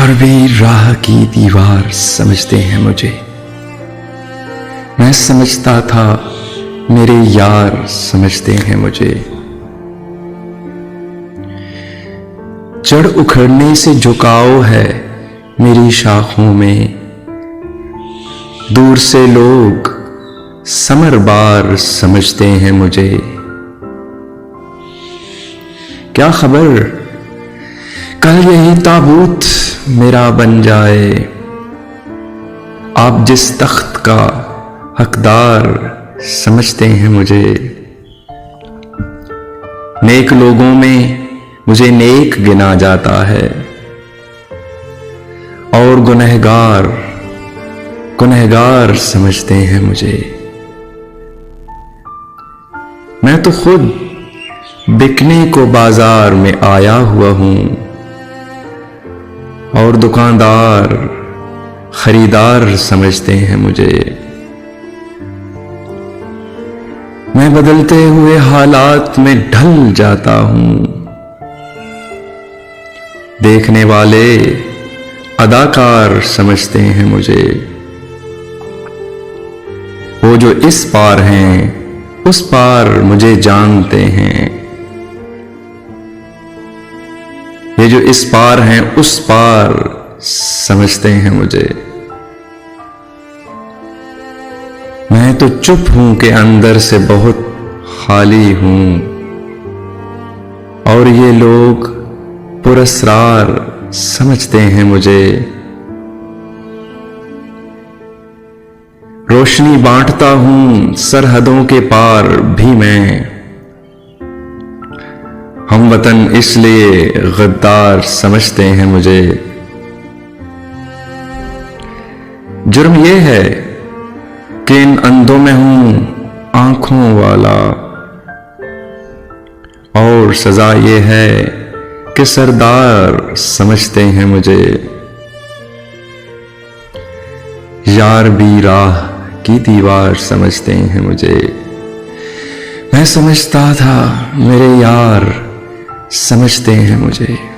यार भी राह की दीवार समझते हैं मुझे। मैं समझता था मेरे यार समझते हैं मुझे। चढ़ उखड़ने से झुकाव है मेरी शाखों में। दूर से लोग समरबार समझते हैं मुझे। क्या खबर कल यही ताबूत मेरा बन जाए। आप जिस तख्त का हकदार समझते हैं मुझे। नेक लोगों में मुझे नेक गिना जाता है और गुनहगार गुनहगार समझते हैं मुझे। मैं तो खुद बिकने को बाजार में आया हुआ हूं और दुकानदार खरीदार समझते हैं मुझे। मैं बदलते हुए हालात में ढल जाता हूं। देखने वाले अदाकार समझते हैं मुझे। वो जो इस पार हैं उस पार मुझे जानते हैं। ये जो इस पार हैं उस पार समझते हैं मुझे। मैं तो चुप हूं कि अंदर से बहुत खाली हूं और ये लोग पुरस्रार समझते हैं मुझे। रोशनी बांटता हूं सरहदों के पार भी मैं। हम वतन इसलिए गद्दार समझते हैं मुझे। जुर्म ये है कि इन अंधों में हूं आंखों वाला और सजा ये है कि सरदार समझते हैं मुझे। यार भी राह की दीवार समझते हैं मुझे। मैं समझता था मेरे यार समझते हैं मुझे।